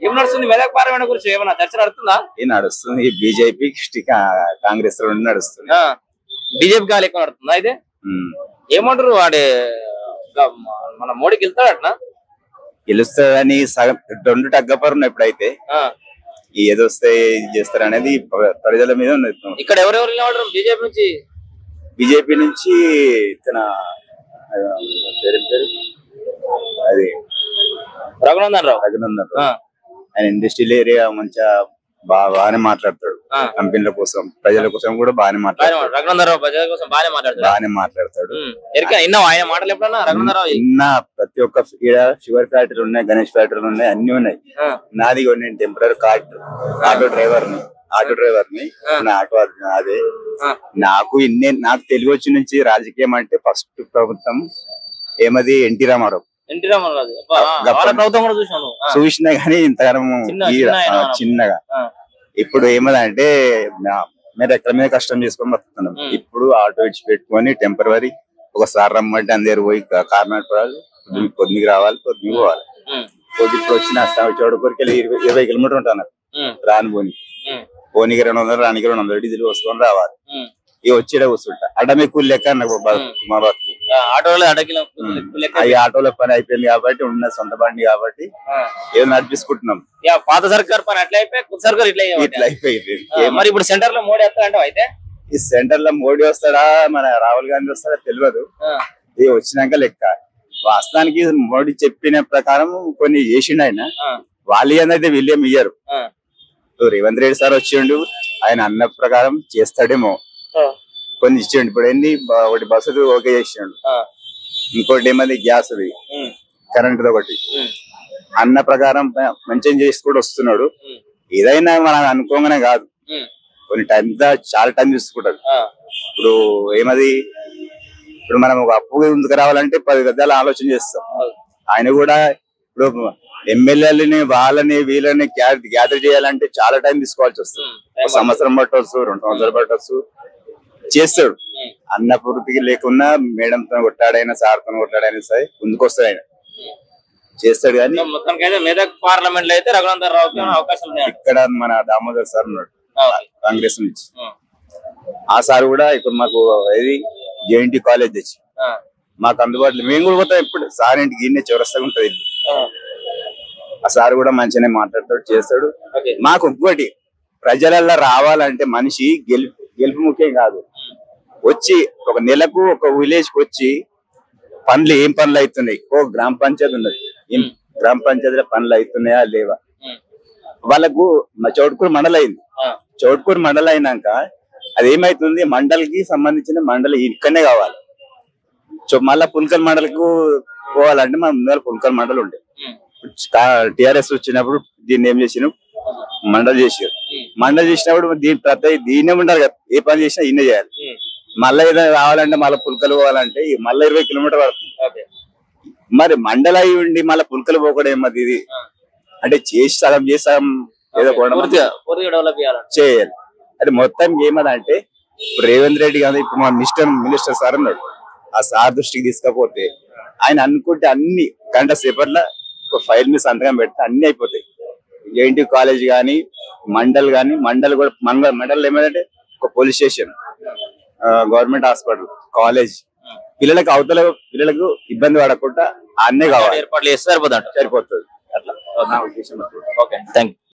ఏం నడుస్తుంది మెదక్ పార్లమెంట్ గురించి ఏమన్నా చర్చ నడుస్తుందా? ఏం నడుస్తుంది? బీజేపీ కాంగ్రెస్ రెండు నడుస్తుంది. బీజేపీ గాలి ఎక్కువ నడుతుందా? అయితే ఏమంటారు వాడే మన మోడీకి వెళ్తాడట గెలుస్తాడని సగం రెండు టగ్గపరు ఎప్పుడైతే ఏదొస్తే చేస్తారు అనేది ప్రజల మీద ఉన్నది. ఇక్కడ ఎవరెవరు నిలబడరు బీజేపీ నుంచి తన పేరు అది రఘునందన్ రావు. ఆయన ఇండస్ట్రియల్ ఏరియా మంచిగా బాగానే మాట్లాడతాడు. కంపెనీల కోసం ప్రజల కోసం కూడా బాగానే మాట్లాడతాడు. రఘునందన్ రావు ప్రజల కోసం బాగానే మాట్లాడతాడు. ఆయన మాటలు ఎప్పుడన్నా రఘునందన్ రావు ప్రతి ఒక్క షుగర్ ఫ్యాక్టరీలు ఉన్నాయి, గణేష్ ఫ్యాక్టరీలు ఉన్నాయి, అన్ని ఉన్నాయి. నాది నేను టెంపరీ ఆటో డ్రైవర్ ని నా ఆటో అదే. నాకు తెలివి వచ్చి నుంచి రాజకీయం అంటే ఫస్ట్ ప్రభుత్వం ఏమది ఎన్టీ రామారావు చూసినా గానీ ఇంతకాలం చిన్నగా. ఇప్పుడు ఏమదంటే మీరు ఎక్కడ మీద కష్టం చేసుకొని బతుకుతున్నాం. ఇప్పుడు ఆటో ఇచ్చి పెట్టుకొని టెంపరరీ ఒకసారి రమ్మంటే అందరు పోయి కార్నాట్ పడాలి, పొద్దుకి రావాలి, పొద్దుకి పోవాలి. పొద్దుకి వచ్చిన చోటుకొరికి 20 కిలోమీటర్ ఉంటాను రాని పోనీకి 200, రానికి 200 డీజిల్ పోసుకొని రావాలి. ఇక వచ్చేట కూర్చుంటా అడ్డమే కూలి లెక్క మా బతుకు. ఆటోలో పని అయిపోయింది కాబట్టి ఉన్న సొంత బండి కాబట్టి ఏదో నడిపించుకుంటున్నాం. పాత సర్కార్ పని అట్లా అయిపోయి కొత్త సర్కార్ ఇట్లా అయిపోయింది. మరి ఇప్పుడు సెంటర్ లో మోడీ వస్తాడంటే అయితే ఈ సెంటర్ లో మోడీ వస్తాడా మన రాహుల్ గాంధీ వస్తాడా తెలియదు. ఇది వచ్చినాక లెక్క. వాస్తవానికి మోడీ చెప్పిన ప్రకారం కొన్ని చేసిండు ఆయన. వాళ్ళు ఏందైతే వీళ్ళేం ఇయ్యరు. రేవంత్ రెడ్డి సార్ వచ్చిండు, ఆయన అన్న ప్రకారం చేస్తాడేమో. కొన్ని ఇచ్చిండు. ఇప్పుడు ఏంది ఒకటి బస్సు ఓకే చేసిండు, ఇంకోటి ఏమది గ్యాస్ కరెంట్ ఒకటి అన్న ప్రకారం మంచిగా చేసి కూడా వస్తున్నాడు. ఏదైనా మనం అనుకోగానే కాదు, కొన్ని చాలా టైం తీసుకుంటది. ఇప్పుడు ఏమది ఇప్పుడు మనం ఒక అప్పు ముందుకు రావాలంటే 10 గద్దాలు ఆలోచన చేస్తాం. ఆయన కూడా ఇప్పుడు ఎమ్మెల్యేలని వాళ్ళని వీళ్ళని గ్యాదర్ చేయాలంటే చాలా టైం తీసుకోవాల్సి వస్తుంది. 1 సంవత్సరం పట్టవచ్చు, 2 సంవత్సరాలు పట్టవచ్చు. చేస్తాడు. అన్న పూర్తికి లేకున్నా మేడం తో కొట్టాడైనా సార్ తో కొట్టాడైనా సరే ముందుకు వస్తాడు. ఆయన చేస్తాడు. కానీ మెదక్ పార్లమెంట్ లో అయితే రఘునందన్ రావుకి అవకాశం ఇక్కడ మన దామోదర్ సార్ ఉన్నాడు కాంగ్రెస్ నుంచి. ఆ సార్ కూడా ఇప్పుడు మాకు ఏది జేఎన్టీ కాలేజ్ తెచ్చి మాకు అందుబాటులో మేము కూడా పోతాం. ఇప్పుడు సార్ ఇంటికి ఇన్నే చౌరస్తాగా ఉంటది ఇల్లు. ఆ సార్ కూడా మంచిగానే మాట్లాడతాడు, చేస్తాడు. మాకు ఇంకోటి ప్రజలల్లో రావాలంటే మనిషి గెలుపు ముఖ్యం కాదు. వచ్చి ఒక నెలకు ఒక విలేజ్ కి వచ్చి పనులు ఏం పనులు అవుతున్నాయి, ఓ గ్రామ పంచాయతీ ఉన్నది, ఏం గ్రామ పంచాయతీలో పనులు అవుతున్నాయా లేవా. వాళ్ళకు చౌటుకూరు మండలం అయింది. చౌటుకూరు మండలం అయినాక అది ఏమైతుంది, మండలికి సంబంధించిన మండలి ఇక్కడనే కావాలి. మళ్ళా పుల్కల్ మండలకు పోవాలంటే మన ముందర పుల్కల్ మండలి ఉండే. టిఆర్ఎస్ వచ్చినప్పుడు దీన్ని ఏం చేసిన మండలి చేసారు. మండలి చేసినప్పుడు దీన్నే ఉండాలి కదా, ఏ పని చేసినా ఈయన చేయాలి. మళ్ళీ ఏదైనా రావాలంటే మళ్ళీ పుల్కలు పోవాలంటే మళ్ళీ 20 కిలోమీటర్ పడుతుంది. మరి మండలి అయి ఉండి మళ్ళీ పుల్కలు పోకడం ఏమది ఇది అంటే చేసి సగం ఏదో చేయాలి. అది మొత్తం ఏమదంటే రేవంత్ రెడ్డి కాదు, ఇప్పుడు మా మినిస్టర్ సార్ అన్నాడు. ఆ సార్ దృష్టికి తీసుకపోతే ఆయన అనుకుంటే అన్ని గంట సేపట్లో ఒక ఫైల్ మీద సంతకం పెడితే అన్ని అయిపోతాయి. జేఎన్టీ కాలేజ్ కానీ మండల్ కూడా మండల్ ఏమైందంటే ఒక police station, government hospital, college, పిల్లలకు ఇబ్బంది పడకుండా అన్నీ కావాలి, ఏర్పాట్లు చేస్తే సరిపోతుంది. అట్లా నా ఉద్దేశం. Okay, thank you.